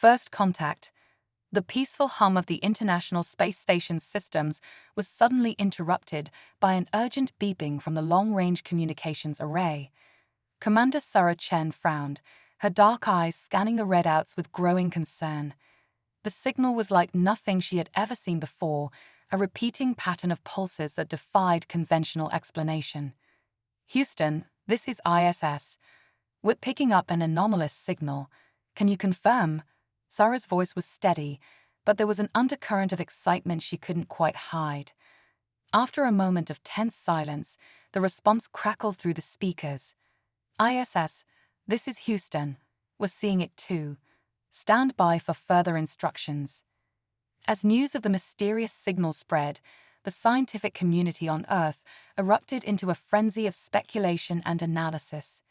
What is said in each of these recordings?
First contact. The peaceful hum of the International Space Station's systems was suddenly interrupted by an urgent beeping from the long-range communications array. Commander Sarah Chen frowned, her dark eyes scanning the readouts with growing concern. The signal was like nothing she had ever seen before, a repeating pattern of pulses that defied conventional explanation. "Houston, this is ISS. We're picking up an anomalous signal. Can you confirm?" Sarah's voice was steady, but there was an undercurrent of excitement she couldn't quite hide. After a moment of tense silence, the response crackled through the speakers. "ISS, this is Houston. We're seeing it too. Stand by for further instructions." As news of the mysterious signal spread, the scientific community on Earth erupted into a frenzy of speculation and analysis.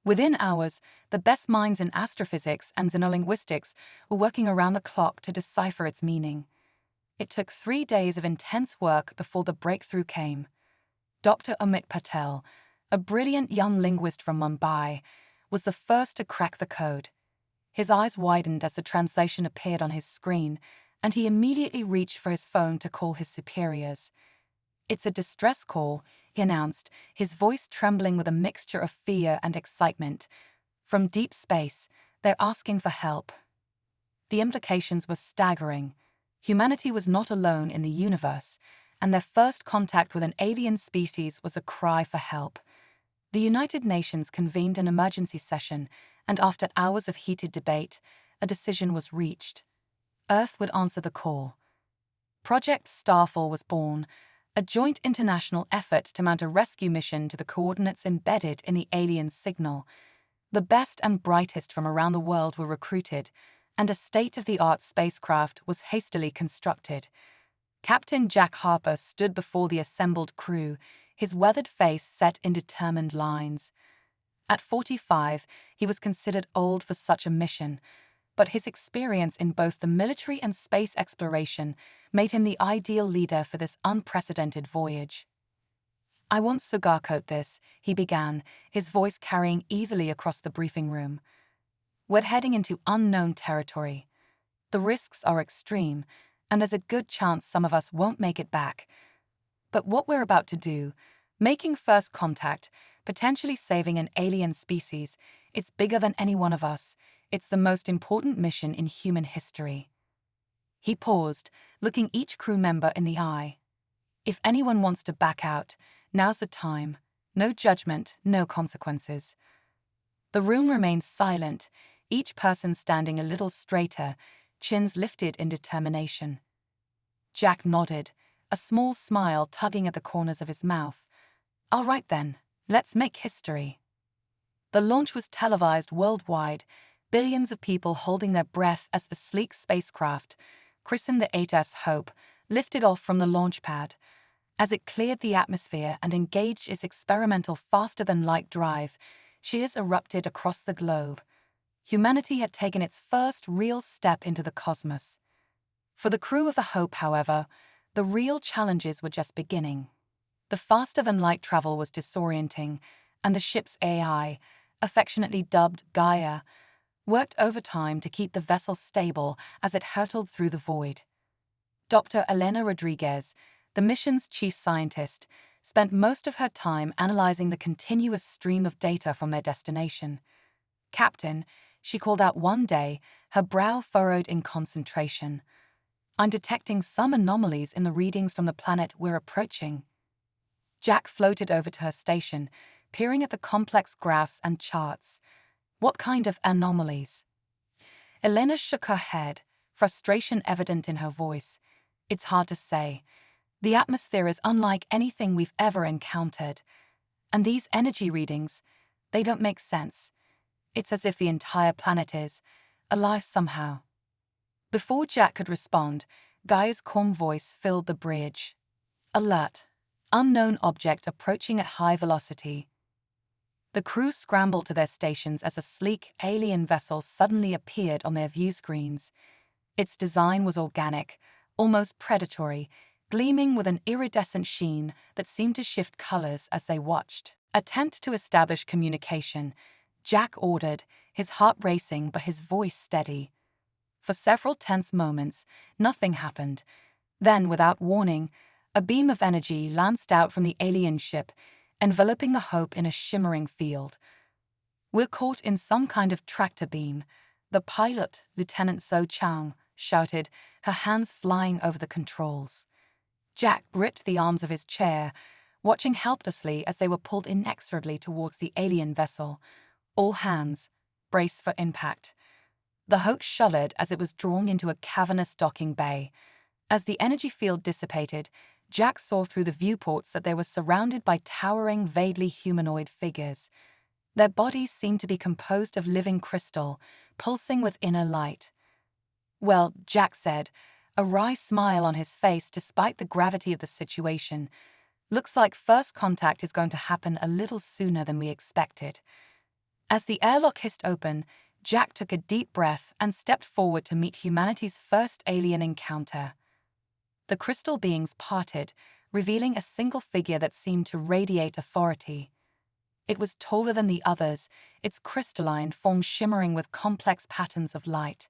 Within hours, the best minds in astrophysics and xenolinguistics were working around the clock to decipher its meaning. It took 3 days of intense work before the breakthrough came. Dr. Amit Patel, a brilliant young linguist from Mumbai, was the first to crack the code. His eyes widened as the translation appeared on his screen, and he immediately reached for his phone to call his superiors. "It's a distress call," he announced, his voice trembling with a mixture of fear and excitement. "From deep space, they're asking for help." The implications were staggering. Humanity was not alone in the universe, and their first contact with an alien species was a cry for help. The United Nations convened an emergency session, and after hours of heated debate, a decision was reached. Earth would answer the call. Project Starfall was born, a joint international effort to mount a rescue mission to the coordinates embedded in the alien signal. The best and brightest from around the world were recruited, and a state-of-the-art spacecraft was hastily constructed. Captain Jack Harper stood before the assembled crew, his weathered face set in determined lines. At 45, he was considered old for such a mission, but his experience in both the military and space exploration made him the ideal leader for this unprecedented voyage. "I won't sugarcoat this," he began, his voice carrying easily across the briefing room. "We're heading into unknown territory. The risks are extreme, and there's a good chance some of us won't make it back. But what we're about to do, making first contact, potentially saving an alien species, it's bigger than any one of us. It's the most important mission in human history." He paused, looking each crew member in the eye. "If anyone wants to back out, now's the time. No judgment, no consequences." The room remained silent, each person standing a little straighter, chins lifted in determination. Jack nodded, a small smile tugging at the corners of his mouth. "All right then, let's make history." The launch was televised worldwide, billions of people holding their breath as the sleek spacecraft, christened the 8S Hope, lifted off from the launch pad. As it cleared the atmosphere and engaged its experimental faster-than-light drive, cheers erupted across the globe. Humanity had taken its first real step into the cosmos. For the crew of the Hope, however, the real challenges were just beginning. The faster-than-light travel was disorienting, and the ship's AI, affectionately dubbed Gaia, worked overtime to keep the vessel stable as it hurtled through the void. Dr. Elena Rodriguez, the mission's chief scientist, spent most of her time analyzing the continuous stream of data from their destination. "Captain," she called out one day, her brow furrowed in concentration, "I'm detecting some anomalies in the readings from the planet we're approaching." Jack floated over to her station, peering at the complex graphs and charts. "What kind of anomalies?" Elena shook her head, frustration evident in her voice. "It's hard to say. The atmosphere is unlike anything we've ever encountered. And these energy readings, they don't make sense. It's as if the entire planet is alive somehow." Before Jack could respond, Gaia's calm voice filled the bridge. "Alert. Unknown object approaching at high velocity." The crew scrambled to their stations as a sleek alien vessel suddenly appeared on their view screens. Its design was organic, almost predatory, gleaming with an iridescent sheen that seemed to shift colors as they watched. "Attempt to establish communication," Jack ordered, his heart racing but his voice steady. For several tense moments, nothing happened. Then, without warning, a beam of energy lanced out from the alien ship, enveloping the Hope in a shimmering field. "We're caught in some kind of tractor beam," the pilot, Lieutenant So Chang, shouted, her hands flying over the controls. Jack gripped the arms of his chair, watching helplessly as they were pulled inexorably towards the alien vessel. "All hands, brace for impact." The Hope shuddered as it was drawn into a cavernous docking bay. As the energy field dissipated, Jack saw through the viewports that they were surrounded by towering, vaguely humanoid figures. Their bodies seemed to be composed of living crystal, pulsing with inner light. "Well," Jack said, a wry smile on his face despite the gravity of the situation, "looks like first contact is going to happen a little sooner than we expected." As the airlock hissed open, Jack took a deep breath and stepped forward to meet humanity's first alien encounter. The crystal beings parted, revealing a single figure that seemed to radiate authority. It was taller than the others, its crystalline form shimmering with complex patterns of light.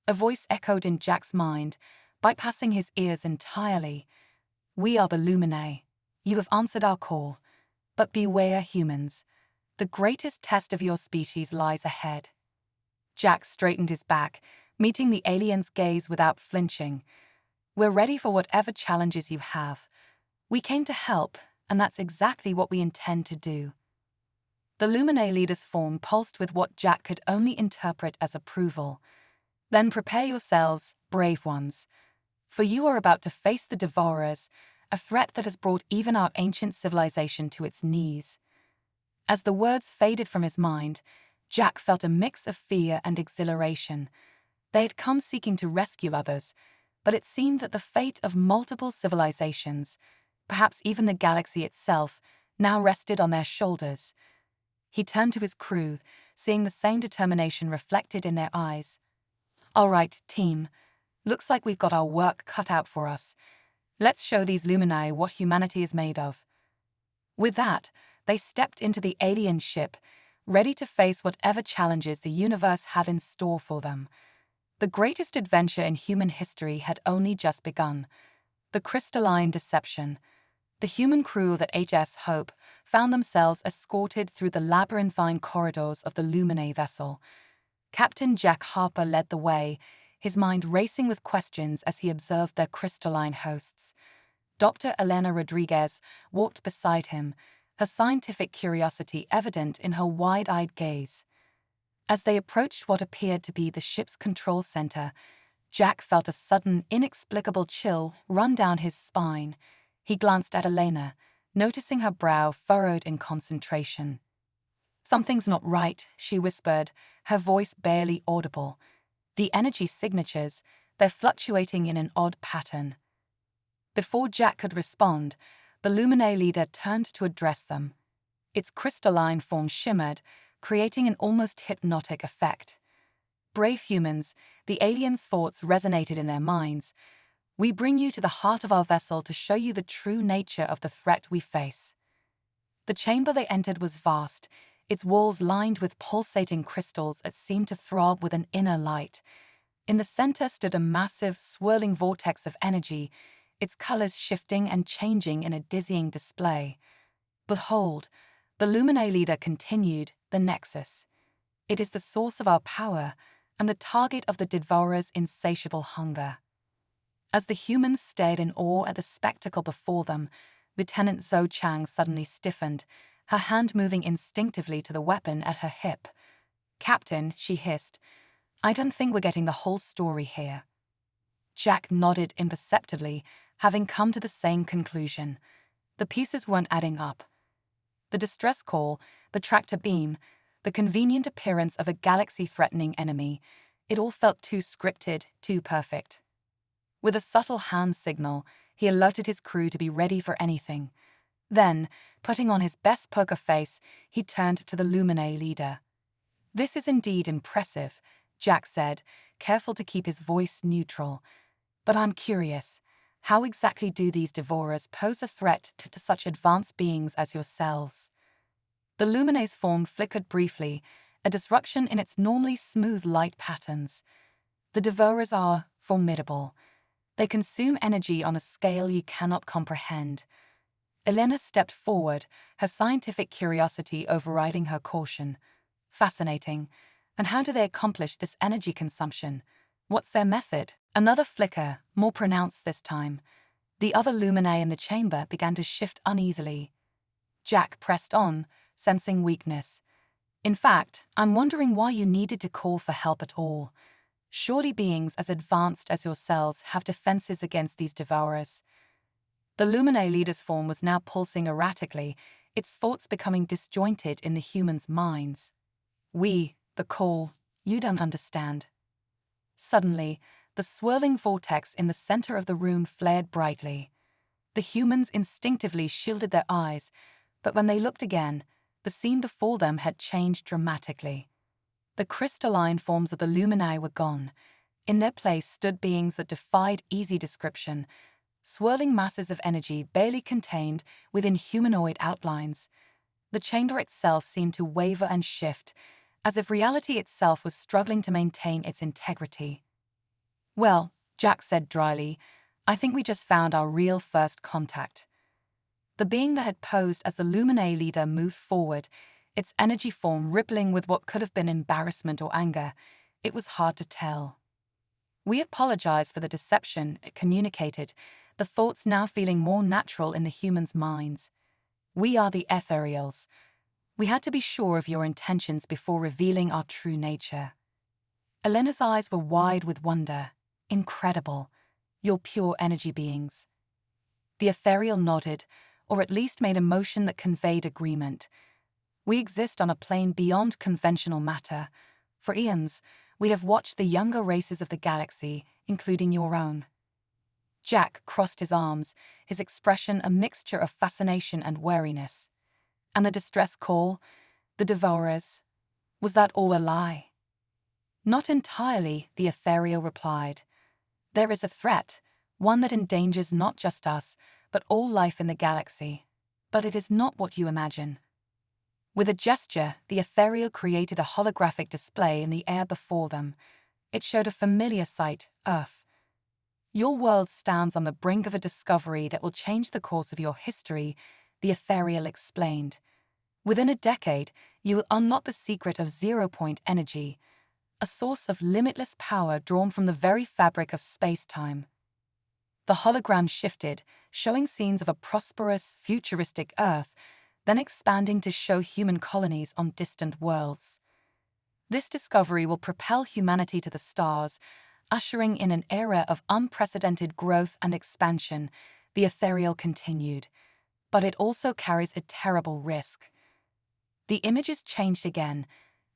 A voice echoed in Jack's mind, bypassing his ears entirely. "We are the Luminae. You have answered our call. But beware, humans. The greatest test of your species lies ahead." Jack straightened his back, meeting the alien's gaze without flinching. "We're ready for whatever challenges you have. We came to help, and that's exactly what we intend to do." The Luminae leader's form pulsed with what Jack could only interpret as approval. "Then prepare yourselves, brave ones. For you are about to face the Devourers, a threat that has brought even our ancient civilization to its knees." As the words faded from his mind, Jack felt a mix of fear and exhilaration. They had come seeking to rescue others, but it seemed that the fate of multiple civilizations, perhaps even the galaxy itself, now rested on their shoulders. He turned to his crew, seeing the same determination reflected in their eyes. "All right, team. Looks like we've got our work cut out for us. Let's show these Luminae what humanity is made of." With that, they stepped into the alien ship, ready to face whatever challenges the universe had in store for them. The greatest adventure in human history had only just begun. The crystalline deception. The human crew of the HS Hope found themselves escorted through the labyrinthine corridors of the Luminae vessel. Captain Jack Harper led the way, his mind racing with questions as he observed their crystalline hosts. Dr. Elena Rodriguez walked beside him, her scientific curiosity evident in her wide-eyed gaze. As they approached what appeared to be the ship's control center, Jack felt a sudden, inexplicable chill run down his spine. He glanced at Elena, noticing her brow furrowed in concentration. "Something's not right," she whispered, her voice barely audible. "The energy signatures, they're fluctuating in an odd pattern." Before Jack could respond, the Luminae leader turned to address them. Its crystalline form shimmered, creating an almost hypnotic effect. "Brave humans," the aliens' thoughts resonated in their minds. "We bring you to the heart of our vessel to show you the true nature of the threat we face." The chamber they entered was vast, its walls lined with pulsating crystals that seemed to throb with an inner light. In the center stood a massive, swirling vortex of energy, its colors shifting and changing in a dizzying display. "Behold," the Luminae leader continued, "the Nexus. It is the source of our power and the target of the Devourer's insatiable hunger." As the humans stared in awe at the spectacle before them, Lieutenant Zhou Chang suddenly stiffened, her hand moving instinctively to the weapon at her hip. "Captain," she hissed, "I don't think we're getting the whole story here." Jack nodded imperceptibly, having come to the same conclusion. The pieces weren't adding up. The distress call, the tractor beam, the convenient appearance of a galaxy-threatening enemy, it all felt too scripted, too perfect. With a subtle hand signal, he alerted his crew to be ready for anything. Then, putting on his best poker face, he turned to the Luminae leader. "This is indeed impressive," Jack said, careful to keep his voice neutral. "But I'm curious, how exactly do these Devourers pose a threat to such advanced beings as yourselves?" The Luminae's form flickered briefly, a disruption in its normally smooth light patterns. The devourers are formidable. They consume energy on a scale you cannot comprehend. Elena stepped forward, her scientific curiosity overriding her caution. Fascinating. And how do they accomplish this energy consumption? What's their method? Another flicker, more pronounced this time. The other luminae in the chamber began to shift uneasily. Jack pressed on, sensing weakness. In fact, I'm wondering why you needed to call for help at all. Surely beings as advanced as yourselves have defenses against these devourers. The luminae leader's form was now pulsing erratically, its thoughts becoming disjointed in the humans' minds. The call, you don't understand. Suddenly, the swirling vortex in the center of the room flared brightly. The humans instinctively shielded their eyes, but when they looked again, the scene before them had changed dramatically. The crystalline forms of the luminae were gone. In their place stood beings that defied easy description, swirling masses of energy barely contained within humanoid outlines. The chamber itself seemed to waver and shift, as if reality itself was struggling to maintain its integrity. Well, Jack said dryly, I think we just found our real first contact. The being that had posed as the luminae leader moved forward, its energy form rippling with what could have been embarrassment or anger. It was hard to tell. We apologize for the deception, it communicated, the thoughts now feeling more natural in the humans' minds. We are the ethereals. We had to be sure of your intentions before revealing our true nature. Elena's eyes were wide with wonder. Incredible. You're pure energy beings. The ethereal nodded, or at least made a motion that conveyed agreement. We exist on a plane beyond conventional matter. For eons, we have watched the younger races of the galaxy, including your own. Jack crossed his arms, his expression a mixture of fascination and wariness. And the distress call, the devourers, was that all a lie? Not entirely, the ethereal replied. There is a threat, one that endangers not just us, but all life in the galaxy. But it is not what you imagine. With a gesture, the ethereal created a holographic display in the air before them. It showed a familiar sight, Earth. Your world stands on the brink of a discovery that will change the course of your history, the ethereal explained. Within a decade, you will unlock the secret of zero-point energy, a source of limitless power drawn from the very fabric of space-time. The hologram shifted, showing scenes of a prosperous, futuristic Earth, then expanding to show human colonies on distant worlds. This discovery will propel humanity to the stars, ushering in an era of unprecedented growth and expansion, the ethereal continued. But it also carries a terrible risk. The images changed again,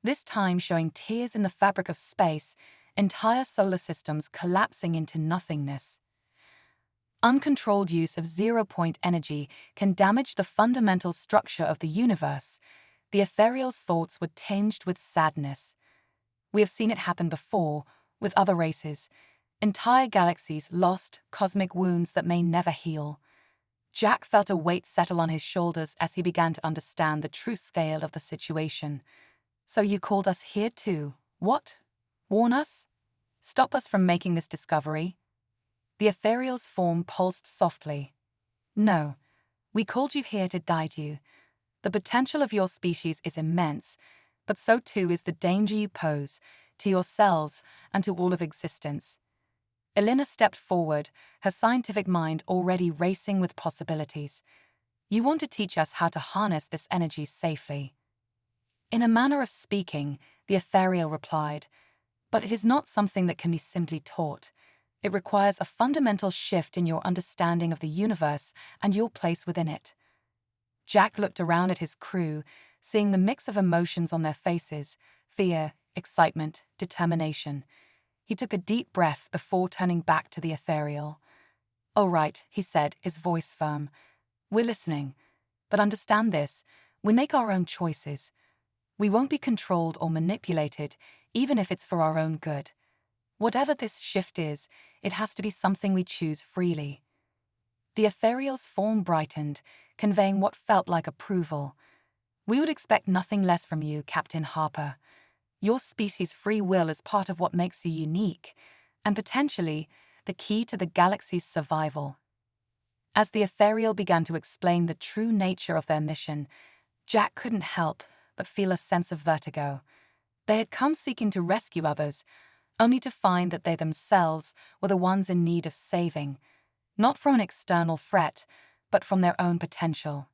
this time showing tears in the fabric of space, entire solar systems collapsing into nothingness. Uncontrolled use of zero-point energy can damage the fundamental structure of the universe. The ethereal's thoughts were tinged with sadness. We have seen it happen before, with other races. Entire galaxies lost, cosmic wounds that may never heal. Jack felt a weight settle on his shoulders as he began to understand the true scale of the situation. So you called us here too. What? Warn us? Stop us from making this discovery? The ethereal's form pulsed softly. No, we called you here to guide you. The potential of your species is immense, but so too is the danger you pose to yourselves and to all of existence. Elena stepped forward, her scientific mind already racing with possibilities. You want to teach us how to harness this energy safely. In a manner of speaking, the ethereal replied, but it is not something that can be simply taught. It requires a fundamental shift in your understanding of the universe and your place within it. Jack looked around at his crew, seeing the mix of emotions on their faces, fear, excitement, determination. He took a deep breath before turning back to the ethereal. All right, he said, his voice firm. We're listening. But understand this, we make our own choices. We won't be controlled or manipulated, even if it's for our own good. Whatever this shift is, it has to be something we choose freely. The ethereal's form brightened, conveying what felt like approval. We would expect nothing less from you, Captain Harper. Your species' free will is part of what makes you unique, and potentially the key to the galaxy's survival. As the ethereal began to explain the true nature of their mission, Jack couldn't help but feel a sense of vertigo. They had come seeking to rescue others, only to find that they themselves were the ones in need of saving, not from an external threat, but from their own potential.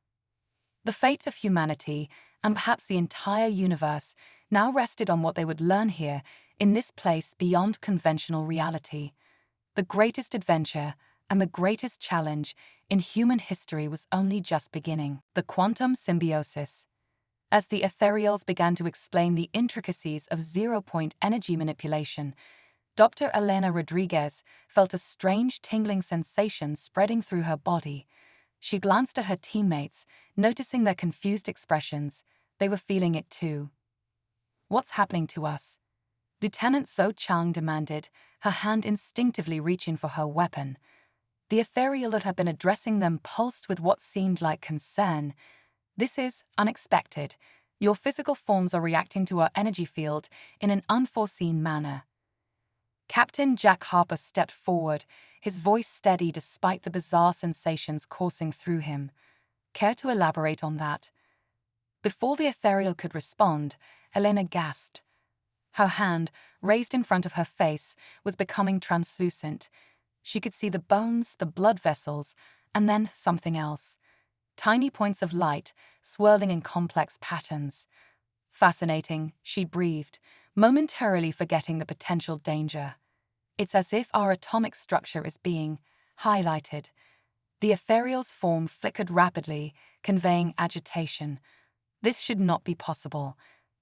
The fate of humanity, and perhaps the entire universe, now rested on what they would learn here, in this place beyond conventional reality. The greatest adventure and the greatest challenge in human history was only just beginning. The quantum symbiosis. As the ethereals began to explain the intricacies of zero-point energy manipulation, Dr. Elena Rodriguez felt a strange tingling sensation spreading through her body. She glanced at her teammates, noticing their confused expressions. They were feeling it too. "What's happening to us?" Lieutenant So Chang demanded, her hand instinctively reaching for her weapon. The ethereal that had been addressing them pulsed with what seemed like concern. "This is unexpected. Your physical forms are reacting to our energy field in an unforeseen manner." Captain Jack Harper stepped forward, his voice steady despite the bizarre sensations coursing through him. "Care to elaborate on that?" Before the ethereal could respond, Elena gasped. Her hand, raised in front of her face, was becoming translucent. She could see the bones, the blood vessels, and then something else. Tiny points of light, swirling in complex patterns. "Fascinating," she breathed, momentarily forgetting the potential danger. "It's as if our atomic structure is being highlighted." The ethereal's form flickered rapidly, conveying agitation. "This should not be possible.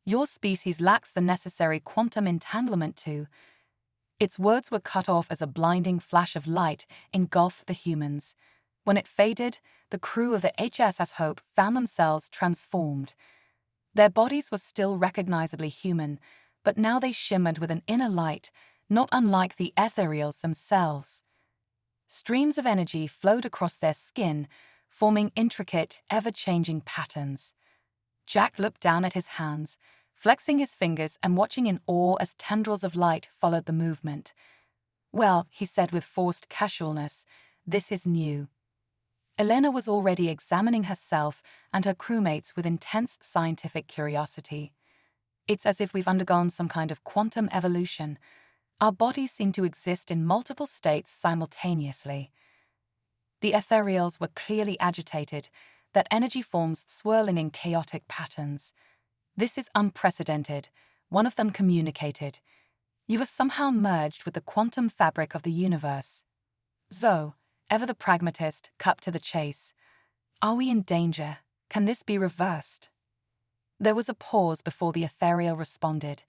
Your species lacks the necessary quantum entanglement to—" Its words were cut off as a blinding flash of light engulfed the humans. When it faded, the crew of the HSS Hope found themselves transformed. Their bodies were still recognizably human, but now they shimmered with an inner light, not unlike the ethereals themselves. Streams of energy flowed across their skin, forming intricate, ever-changing patterns. Jack looked down at his hands, flexing his fingers and watching in awe as tendrils of light followed the movement. "Well," he said with forced casualness, "this is new." Elena was already examining herself and her crewmates with intense scientific curiosity. "It's as if we've undergone some kind of quantum evolution. Our bodies seem to exist in multiple states simultaneously." The ethereals were clearly agitated, their energy forms swirling in chaotic patterns. "This is unprecedented," one of them communicated. "You are somehow merged with the quantum fabric of the universe." Zoe, ever the pragmatist, cut to the chase. "Are we in danger? Can this be reversed?" There was a pause before the ethereal responded.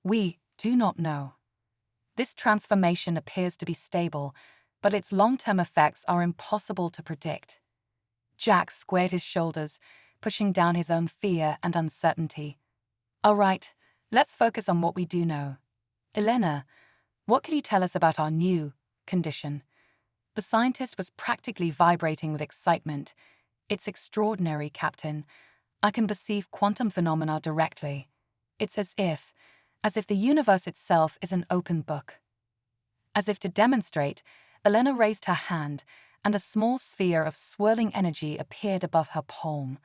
"We do not know. This transformation appears to be stable, but its long-term effects are impossible to predict." Jack squared his shoulders, pushing down his own fear and uncertainty. "All right, let's focus on what we do know. Elena, what can you tell us about our new condition?" The scientist was practically vibrating with excitement. "It's extraordinary, Captain. I can perceive quantum phenomena directly. It's as if the universe itself is an open book." As if to demonstrate, Elena raised her hand, and a small sphere of swirling energy appeared above her palm.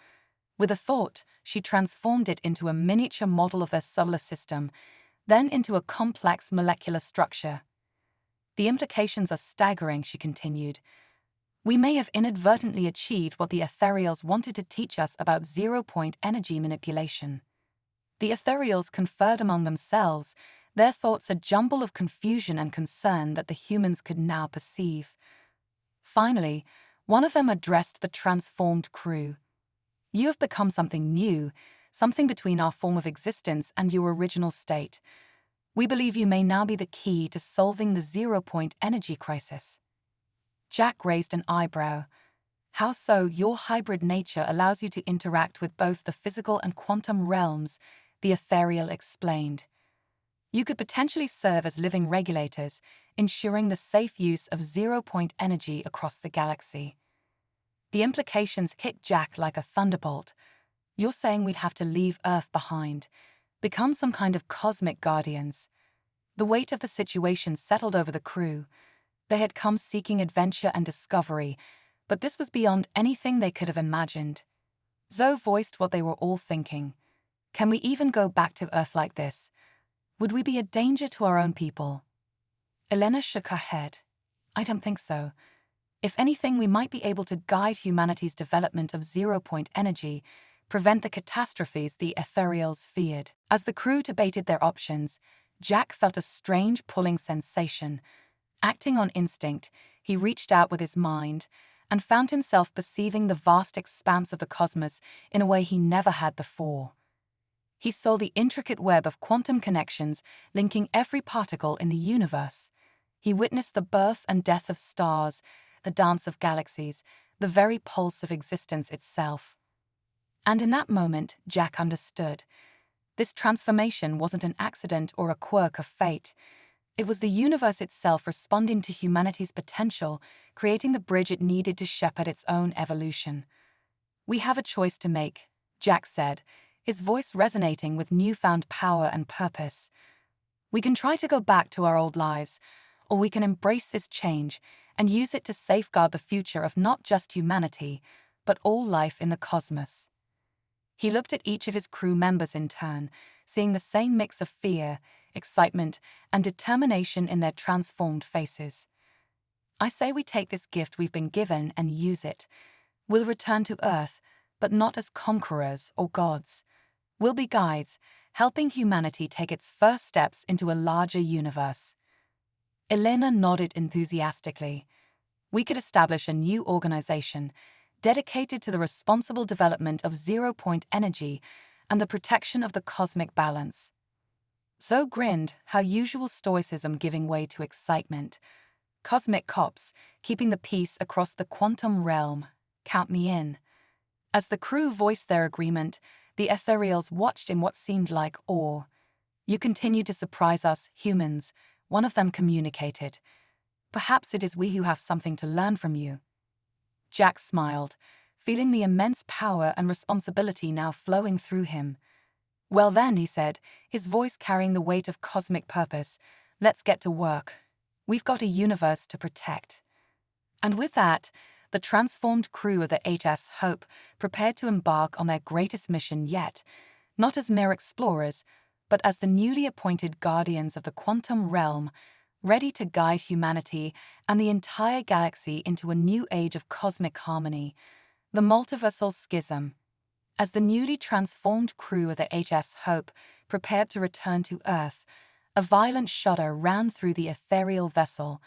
With a thought, she transformed it into a miniature model of their solar system, then into a complex molecular structure. "The implications are staggering," she continued. "We may have inadvertently achieved what the ethereals wanted to teach us about zero-point energy manipulation." The ethereals conferred among themselves, their thoughts a jumble of confusion and concern that the humans could now perceive. Finally, one of them addressed the transformed crew. "You have become something new, something between our form of existence and your original state. We believe you may now be the key to solving the zero-point energy crisis." Jack raised an eyebrow. "How so? Your hybrid nature allows you to interact with both the physical and quantum realms," the ethereal explained. "You could potentially serve as living regulators, ensuring the safe use of zero-point energy across the galaxy." The implications hit Jack like a thunderbolt. "You're saying we'd have to leave Earth behind. become some kind of cosmic guardians. The weight of the situation settled over the crew. They had come seeking adventure and discovery, but this was beyond anything they could have imagined. Zoe voiced what they were all thinking. Can we even go back to Earth like this? Would we be a danger to our own people? Elena shook her head. I don't think so. If anything, we might be able to guide humanity's development of zero-point energy, prevent the catastrophes the ethereals feared. As the crew debated their options, Jack felt a strange pulling sensation. Acting on instinct, he reached out with his mind and found himself perceiving the vast expanse of the cosmos in a way he never had before. He saw the intricate web of quantum connections linking every particle in the universe. He witnessed the birth and death of stars, the dance of galaxies, the very pulse of existence itself. And in that moment, Jack understood. This transformation wasn't an accident or a quirk of fate. It was the universe itself responding to humanity's potential, creating the bridge it needed to shepherd its own evolution. We have a choice to make, Jack said, his voice resonating with newfound power and purpose. We can try to go back to our old lives, or we can embrace this change and use it to safeguard the future of not just humanity, but all life in the cosmos. He looked at each of his crew members in turn, seeing the same mix of fear, excitement, and determination in their transformed faces. I say we take this gift we've been given and use it. We'll return to Earth, but not as conquerors or gods. We'll be guides, helping humanity take its first steps into a larger universe. Elena nodded enthusiastically. We could establish a new organization dedicated to the responsible development of zero-point energy and the protection of the cosmic balance. Zoe grinned, her usual stoicism giving way to excitement. Cosmic cops, keeping the peace across the quantum realm. Count me in. As the crew voiced their agreement, the ethereals watched in what seemed like awe. You continue to surprise us, humans, one of them communicated. Perhaps it is we who have something to learn from you. Jack smiled, feeling the immense power and responsibility now flowing through him. Well then, he said, his voice carrying the weight of cosmic purpose, let's get to work. We've got a universe to protect. And with that, the transformed crew of the HS Hope prepared to embark on their greatest mission yet, not as mere explorers, but as the newly appointed guardians of the quantum realm, ready to guide humanity and the entire galaxy into a new age of cosmic harmony, the multiversal schism. As the newly transformed crew of the HS Hope prepared to return to Earth, a violent shudder ran through the ethereal vessel.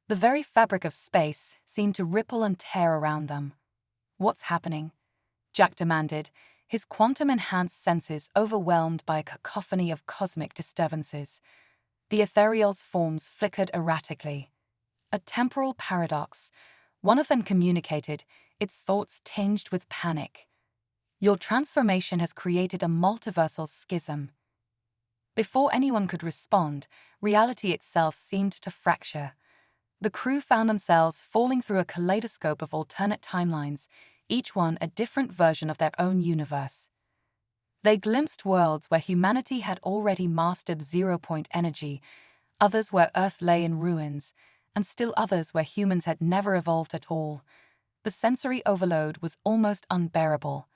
The very fabric of space seemed to ripple and tear around them. What's happening? Jack demanded, his quantum-enhanced senses overwhelmed by a cacophony of cosmic disturbances. The ethereal's forms flickered erratically. A temporal paradox. One of them communicated, its thoughts tinged with panic. Your transformation has created a multiversal schism. Before anyone could respond, reality itself seemed to fracture. The crew found themselves falling through a kaleidoscope of alternate timelines, each one a different version of their own universe. They glimpsed worlds where humanity had already mastered zero-point energy, others where Earth lay in ruins, and still others where humans had never evolved at all. The sensory overload was almost unbearable.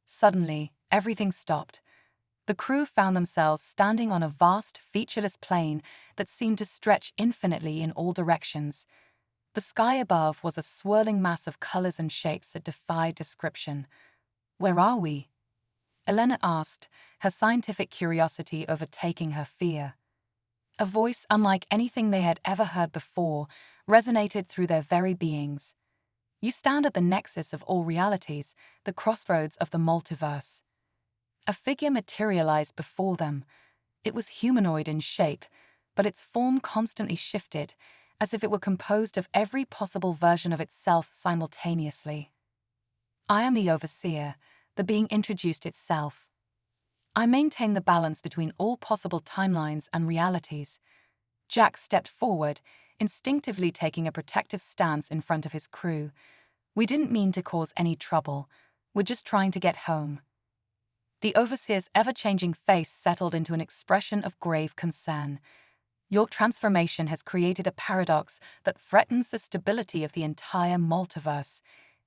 Suddenly, everything stopped. The crew found themselves standing on a vast, featureless plain that seemed to stretch infinitely in all directions. The sky above was a swirling mass of colors and shapes that defied description. Where are we? Elena asked, her scientific curiosity overtaking her fear. A voice unlike anything they had ever heard before resonated through their very beings. You stand at the nexus of all realities, the crossroads of the multiverse. A figure materialized before them. It was humanoid in shape, but its form constantly shifted, as if it were composed of every possible version of itself simultaneously. I am the overseer, the being introduced itself. I maintain the balance between all possible timelines and realities. Jack stepped forward, instinctively taking a protective stance in front of his crew. We didn't mean to cause any trouble. We're just trying to get home. The overseer's ever-changing face settled into an expression of grave concern. Your transformation has created a paradox that threatens the stability of the entire multiverse.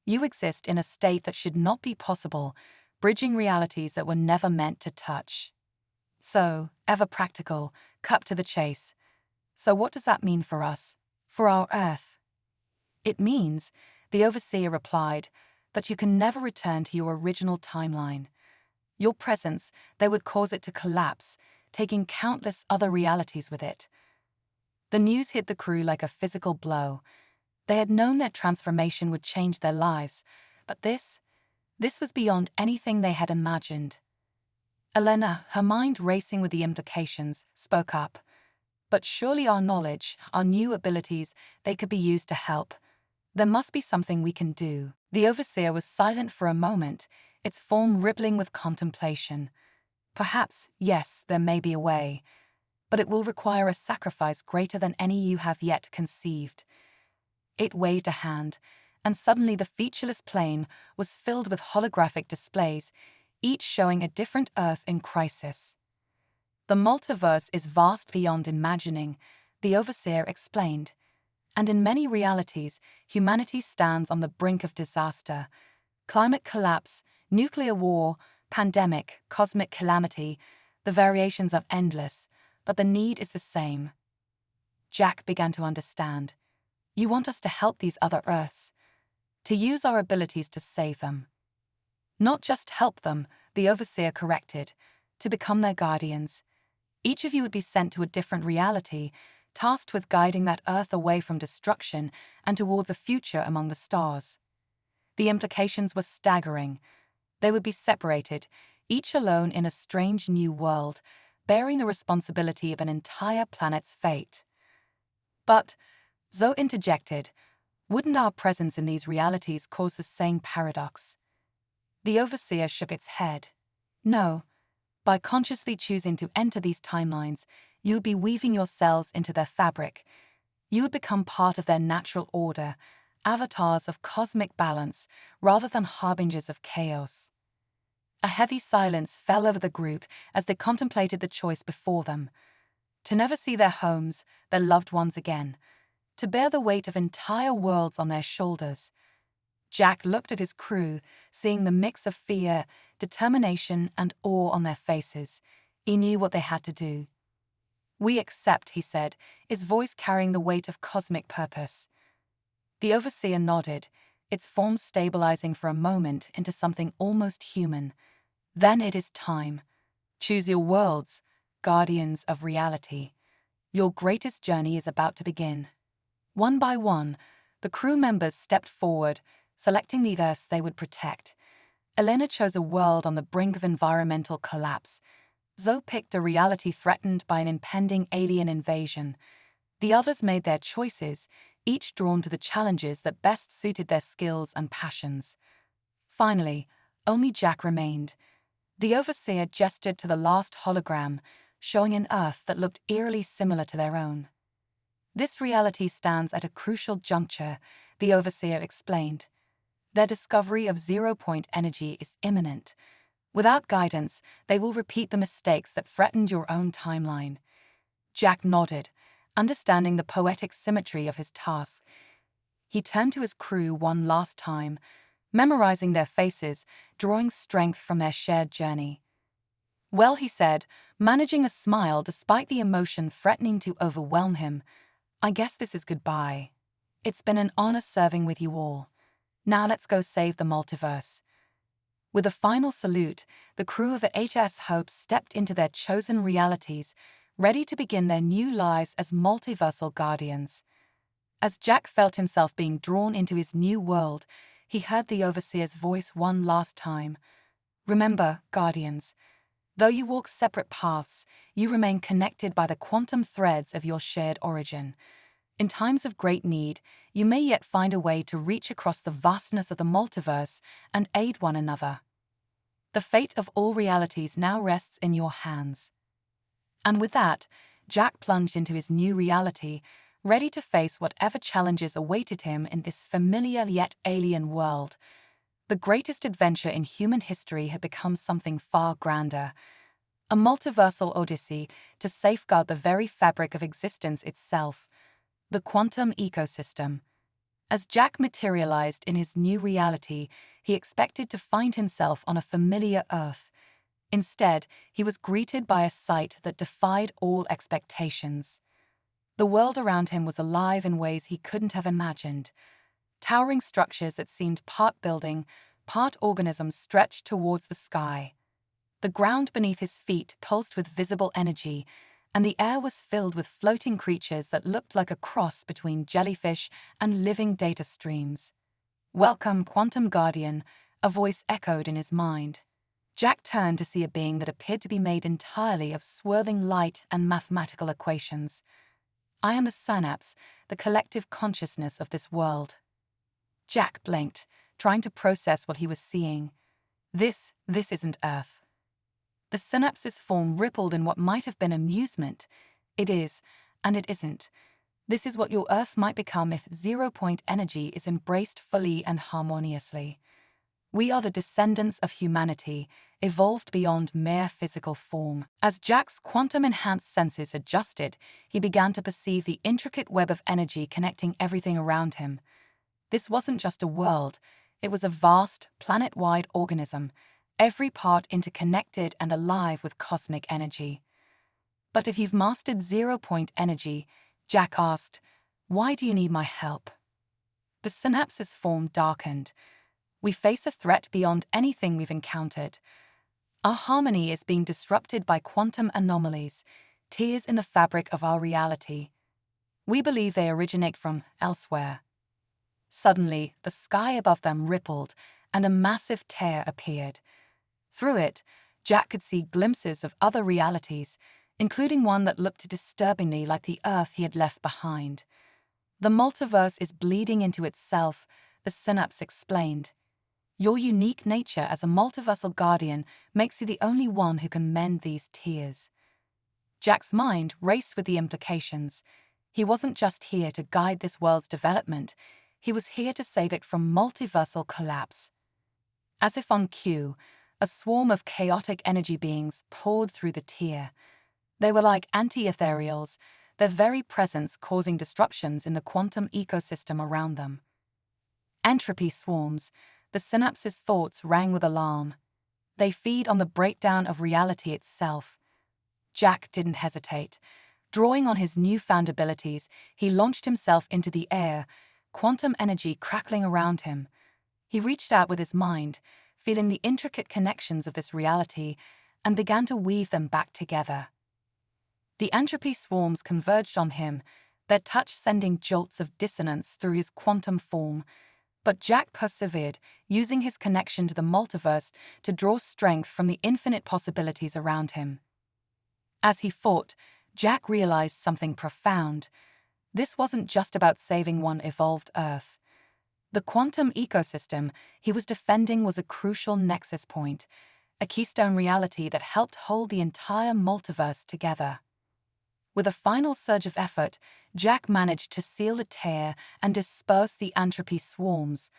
You exist in a state that should not be possible, bridging realities that were never meant to touch. So, ever practical, cut to the chase. So what does that mean for us? For our Earth? It means, the overseer replied, that you can never return to your original timeline. Your presence, they would cause it to collapse, taking countless other realities with it. The news hit the crew like a physical blow. They had known their transformation would change their lives, but this was beyond anything they had imagined. Elena, her mind racing with the implications, spoke up. But surely our knowledge, our new abilities, they could be used to help. There must be something we can do. The overseer was silent for a moment, its form rippling with contemplation. Perhaps, yes, there may be a way, but it will require a sacrifice greater than any you have yet conceived. It waved a hand, and suddenly the featureless plane was filled with holographic displays, each showing a different Earth in crisis. The multiverse is vast beyond imagining, the overseer explained, and in many realities, humanity stands on the brink of disaster. Climate collapse, nuclear war, pandemic, cosmic calamity, the variations are endless, but the need is the same. Jack began to understand. You want us to help these other Earths, to use our abilities to save them. Not just help them, the overseer corrected, to become their guardians. Each of you would be sent to a different reality, tasked with guiding that Earth away from destruction and towards a future among the stars. The implications were staggering. They would be separated, each alone in a strange new world, bearing the responsibility of an entire planet's fate. But, Zoe interjected, wouldn't our presence in these realities cause the same paradox? The overseer shook its head. No. By consciously choosing to enter these timelines, you would be weaving yourselves into their fabric. You would become part of their natural order, avatars of cosmic balance, rather than harbingers of chaos. A heavy silence fell over the group as they contemplated the choice before them. To never see their homes, their loved ones again. To bear the weight of entire worlds on their shoulders. Jack looked at his crew, seeing the mix of fear, determination, and awe on their faces. He knew what they had to do. We accept, he said, his voice carrying the weight of cosmic purpose. The overseer nodded, its form stabilizing for a moment into something almost human. Then it is time. Choose your worlds, guardians of reality. Your greatest journey is about to begin. One by one, the crew members stepped forward, selecting the Earths they would protect. Elena chose a world on the brink of environmental collapse. Zoe picked a reality threatened by an impending alien invasion. The others made their choices, each drawn to the challenges that best suited their skills and passions. Finally, only Jack remained. The overseer gestured to the last hologram, showing an Earth that looked eerily similar to their own. This reality stands at a crucial juncture, the overseer explained. Their discovery of zero-point energy is imminent. Without guidance, they will repeat the mistakes that threatened your own timeline. Jack nodded, understanding the poetic symmetry of his task. He turned to his crew one last time, memorizing their faces, drawing strength from their shared journey. Well, he said, managing a smile despite the emotion threatening to overwhelm him, I guess this is goodbye. It's been an honor serving with you all. Now let's go save the multiverse. With a final salute, the crew of the HFY stepped into their chosen realities, ready to begin their new lives as multiversal guardians. As Jack felt himself being drawn into his new world, he heard the overseer's voice one last time. Remember, guardians, though you walk separate paths, you remain connected by the quantum threads of your shared origin. In times of great need, you may yet find a way to reach across the vastness of the multiverse and aid one another. The fate of all realities now rests in your hands. And with that, Jack plunged into his new reality, ready to face whatever challenges awaited him in this familiar yet alien world. The greatest adventure in human history had become something far grander, a multiversal odyssey to safeguard the very fabric of existence itself, the quantum ecosystem. As Jack materialized in his new reality, he expected to find himself on a familiar Earth. Instead, he was greeted by a sight that defied all expectations. The world around him was alive in ways he couldn't have imagined. Towering structures that seemed part building, part organisms stretched towards the sky. The ground beneath his feet pulsed with visible energy, and the air was filled with floating creatures that looked like a cross between jellyfish and living data streams. "Welcome, Quantum Guardian," a voice echoed in his mind. Jack turned to see a being that appeared to be made entirely of swerving light and mathematical equations. "I am the synapse, the collective consciousness of this world." Jack blinked, trying to process what he was seeing. This isn't Earth. The synapse's form rippled in what might have been amusement. "It is, and it isn't. This is what your Earth might become if zero-point energy is embraced fully and harmoniously. We are the descendants of humanity, evolved beyond mere physical form." As Jack's quantum-enhanced senses adjusted, he began to perceive the intricate web of energy connecting everything around him. This wasn't just a world, it was a vast, planet-wide organism, every part interconnected and alive with cosmic energy. "But if you've mastered zero-point energy," Jack asked, "why do you need my help?" The synapse's form darkened. "We face a threat beyond anything we've encountered. Our harmony is being disrupted by quantum anomalies, tears in the fabric of our reality. We believe they originate from elsewhere." Suddenly, the sky above them rippled, and a massive tear appeared. Through it, Jack could see glimpses of other realities, including one that looked disturbingly like the Earth he had left behind. "The multiverse is bleeding into itself," the synapse explained. "Your unique nature as a multiversal guardian makes you the only one who can mend these tears." Jack's mind raced with the implications. He wasn't just here to guide this world's development, he was here to save it from multiversal collapse. As if on cue, a swarm of chaotic energy beings poured through the tear. They were like anti-ethereals, their very presence causing disruptions in the quantum ecosystem around them. Entropy swarms, the synapse's thoughts rang with alarm. They feed on the breakdown of reality itself. Jack didn't hesitate. Drawing on his newfound abilities, he launched himself into the air, quantum energy crackling around him. He reached out with his mind, feeling the intricate connections of this reality, and began to weave them back together. The entropy swarms converged on him, their touch sending jolts of dissonance through his quantum form. But Jack persevered, using his connection to the multiverse to draw strength from the infinite possibilities around him. As he fought, Jack realized something profound. This wasn't just about saving one evolved Earth. The quantum ecosystem he was defending was a crucial nexus point, a keystone reality that helped hold the entire multiverse together. With a final surge of effort, Jack managed to seal the tear and disperse the entropy swarms.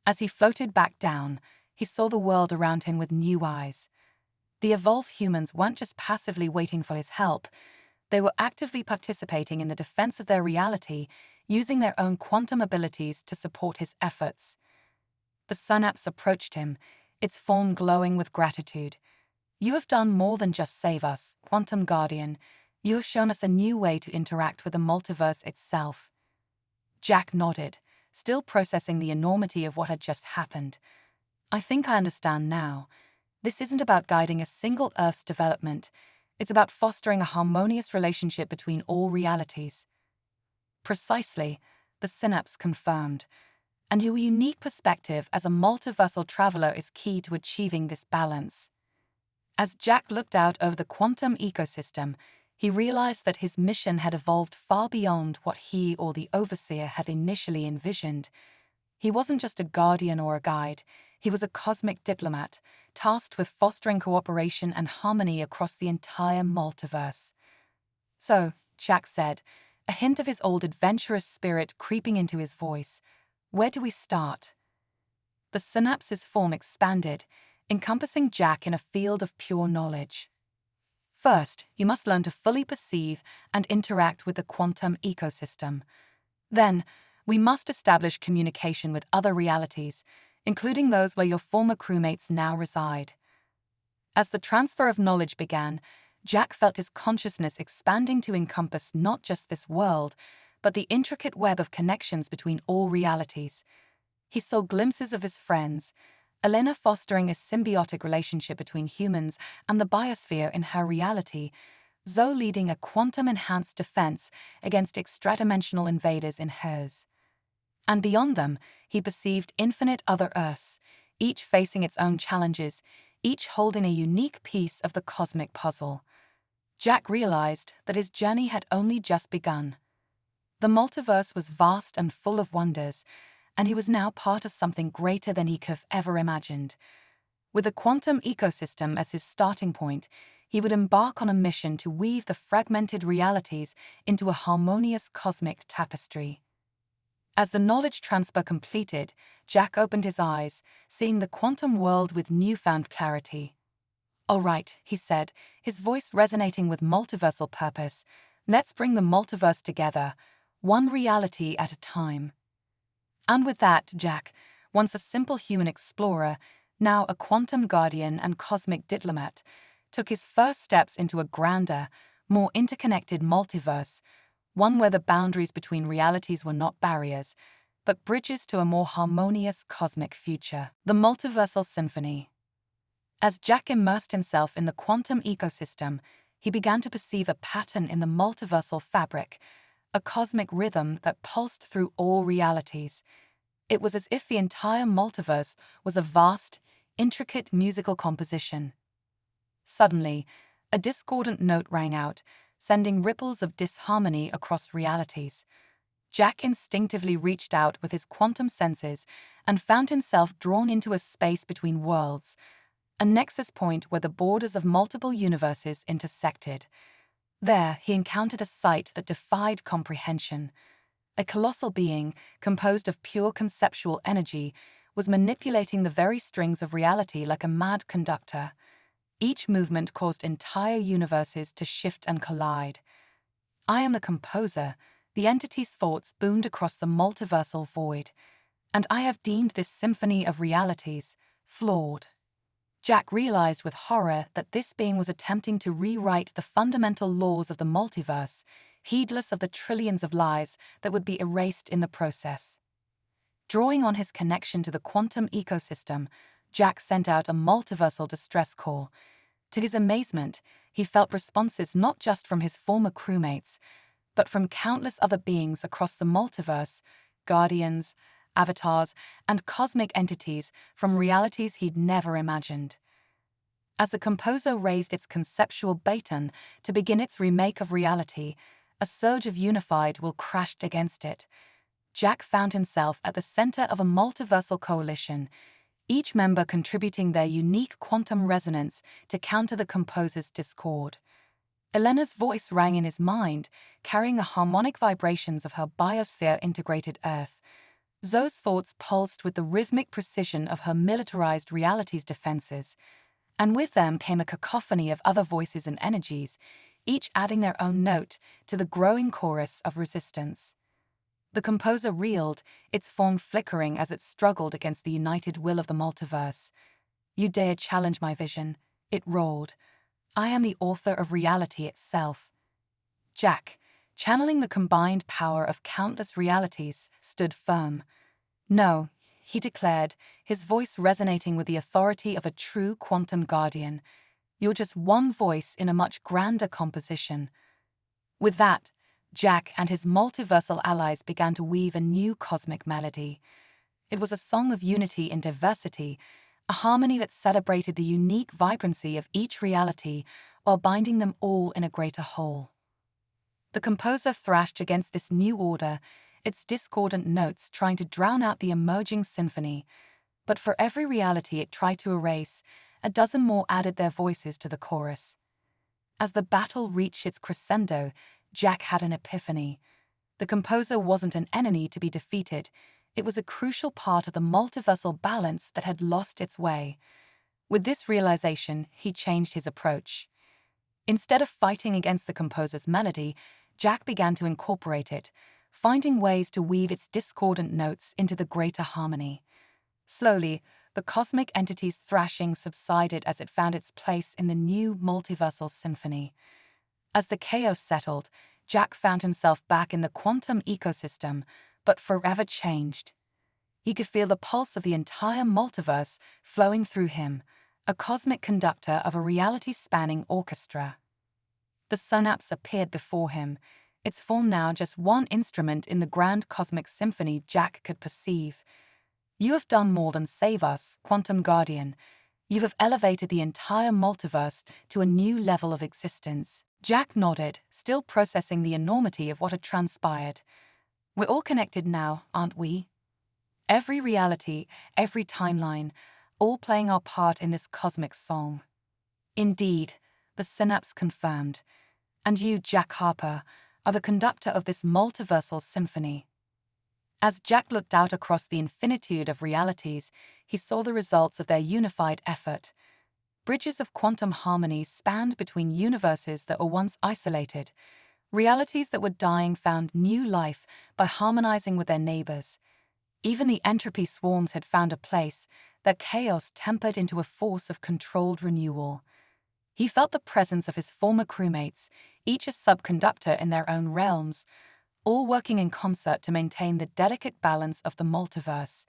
As he floated back down, he saw the world around him with new eyes. The evolved humans weren't just passively waiting for his help, they were actively participating in the defense of their reality, using their own quantum abilities to support his efforts. The synapse approached him, its form glowing with gratitude. "You have done more than just save us, Quantum Guardian. You have shown us a new way to interact with the multiverse itself." Jack nodded, still processing the enormity of what had just happened. "I think I understand now. This isn't about guiding a single Earth's development. It's about fostering a harmonious relationship between all realities." "Precisely," the synapse confirmed. "And your unique perspective as a multiversal traveler is key to achieving this balance." As Jack looked out over the quantum ecosystem, he realized that his mission had evolved far beyond what he or the overseer had initially envisioned. He wasn't just a guardian or a guide, he was a cosmic diplomat, tasked with fostering cooperation and harmony across the entire multiverse. "So," Jack said, a hint of his old adventurous spirit creeping into his voice, "where do we start?" The synapses form expanded, encompassing Jack in a field of pure knowledge. First, you must learn to fully perceive and interact with the quantum ecosystem. Then, we must establish communication with other realities, including those where your former crewmates now reside. As the transfer of knowledge began, Jack felt his consciousness expanding to encompass not just this world, but the intricate web of connections between all realities. He saw glimpses of his friends, Elena fostering a symbiotic relationship between humans and the biosphere in her reality, Zoe leading a quantum-enhanced defense against extradimensional invaders in hers. And beyond them, he perceived infinite other Earths, each facing its own challenges, each holding a unique piece of the cosmic puzzle. Jack realized that his journey had only just begun. The multiverse was vast and full of wonders, and he was now part of something greater than he could have ever imagined. With a quantum ecosystem as his starting point, he would embark on a mission to weave the fragmented realities into a harmonious cosmic tapestry. As the knowledge transfer completed, Jack opened his eyes, seeing the quantum world with newfound clarity. "All right," he said, his voice resonating with multiversal purpose. "Let's bring the multiverse together, one reality at a time." And with that, Jack, once a simple human explorer, now a quantum guardian and cosmic diplomat, took his first steps into a grander, more interconnected multiverse, one where the boundaries between realities were not barriers, but bridges to a more harmonious cosmic future. The Multiversal Symphony. As Jack immersed himself in the quantum ecosystem, he began to perceive a pattern in the multiversal fabric, a cosmic rhythm that pulsed through all realities. It was as if the entire multiverse was a vast, intricate musical composition. Suddenly, a discordant note rang out, sending ripples of disharmony across realities. Jack instinctively reached out with his quantum senses and found himself drawn into a space between worlds, a nexus point where the borders of multiple universes intersected. There, he encountered a sight that defied comprehension. A colossal being, composed of pure conceptual energy, was manipulating the very strings of reality like a mad conductor. Each movement caused entire universes to shift and collide. "I am the composer," the entity's thoughts boomed across the multiversal void, "and I have deemed this symphony of realities flawed." Jack realized with horror that this being was attempting to rewrite the fundamental laws of the multiverse, heedless of the trillions of lives that would be erased in the process. Drawing on his connection to the quantum ecosystem, Jack sent out a multiversal distress call. To his amazement, he felt responses not just from his former crewmates, but from countless other beings across the multiverse, guardians, avatars, and cosmic entities from realities he'd never imagined. As the composer raised its conceptual baton to begin its remake of reality, a surge of unified will crashed against it. Jack found himself at the center of a multiversal coalition, each member contributing their unique quantum resonance to counter the composer's discord. Elena's voice rang in his mind, carrying the harmonic vibrations of her biosphere-integrated Earth. Zoe's thoughts pulsed with the rhythmic precision of her militarized reality's defenses, and with them came a cacophony of other voices and energies, each adding their own note to the growing chorus of resistance. The composer reeled, its form flickering as it struggled against the united will of the multiverse. "You dare challenge my vision," it roared. "I am the author of reality itself." Jack, channeling the combined power of countless realities, stood firm. "No," he declared, his voice resonating with the authority of a true quantum guardian. "You're just one voice in a much grander composition." With that, Jack and his multiversal allies began to weave a new cosmic melody. It was a song of unity in diversity, a harmony that celebrated the unique vibrancy of each reality while binding them all in a greater whole. The composer thrashed against this new order, its discordant notes trying to drown out the emerging symphony. But for every reality it tried to erase, a dozen more added their voices to the chorus. As the battle reached its crescendo, Jack had an epiphany. The composer wasn't an enemy to be defeated. It was a crucial part of the multiversal balance that had lost its way. With this realization, he changed his approach. Instead of fighting against the composer's melody, Jack began to incorporate it, finding ways to weave its discordant notes into the greater harmony. Slowly, the cosmic entity's thrashing subsided as it found its place in the new multiversal symphony. As the chaos settled, Jack found himself back in the quantum ecosystem, but forever changed. He could feel the pulse of the entire multiverse flowing through him, a cosmic conductor of a reality-spanning orchestra. The synapse appeared before him, its form now just one instrument in the grand cosmic symphony Jack could perceive. You have done more than save us, Quantum Guardian. You have elevated the entire multiverse to a new level of existence. Jack nodded, still processing the enormity of what had transpired. We're all connected now, aren't we? Every reality, every timeline, all playing our part in this cosmic song. Indeed, the synapse confirmed. And you, Jack Harper, are the conductor of this multiversal symphony. As Jack looked out across the infinitude of realities, he saw the results of their unified effort. Bridges of quantum harmony spanned between universes that were once isolated. Realities that were dying found new life by harmonizing with their neighbors. Even the entropy swarms had found a place, their chaos tempered into a force of controlled renewal. He felt the presence of his former crewmates, each a subconductor in their own realms, all working in concert to maintain the delicate balance of the multiverse.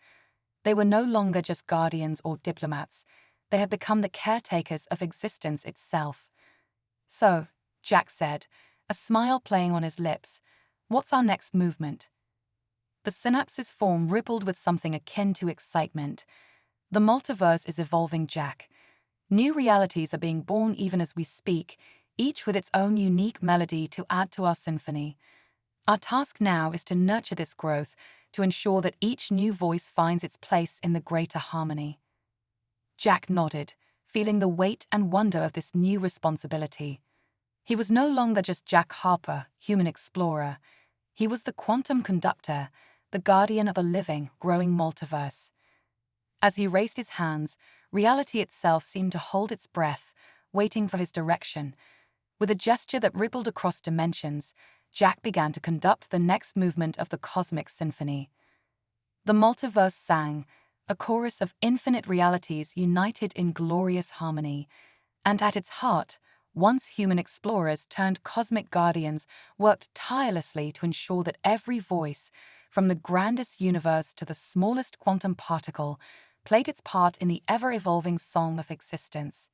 They were no longer just guardians or diplomats. They had become the caretakers of existence itself. So, Jack said, a smile playing on his lips, what's our next movement? The synapse's form rippled with something akin to excitement. The multiverse is evolving, Jack. New realities are being born even as we speak, each with its own unique melody to add to our symphony. Our task now is to nurture this growth, to ensure that each new voice finds its place in the greater harmony. Jack nodded, feeling the weight and wonder of this new responsibility. He was no longer just Jack Harper, human explorer. He was the quantum conductor, the guardian of a living, growing multiverse. As he raised his hands, reality itself seemed to hold its breath, waiting for his direction. With a gesture that rippled across dimensions, Jack began to conduct the next movement of the cosmic symphony. The multiverse sang, a chorus of infinite realities united in glorious harmony, and at its heart, once human explorers turned cosmic guardians worked tirelessly to ensure that every voice, from the grandest universe to the smallest quantum particle, played its part in the ever-evolving song of existence.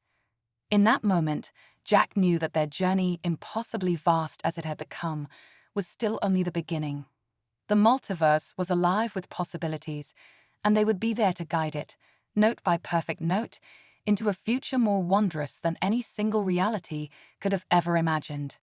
In that moment, Jack knew that their journey, impossibly vast as it had become, was still only the beginning. The multiverse was alive with possibilities, and they would be there to guide it, note by perfect note, into a future more wondrous than any single reality could have ever imagined.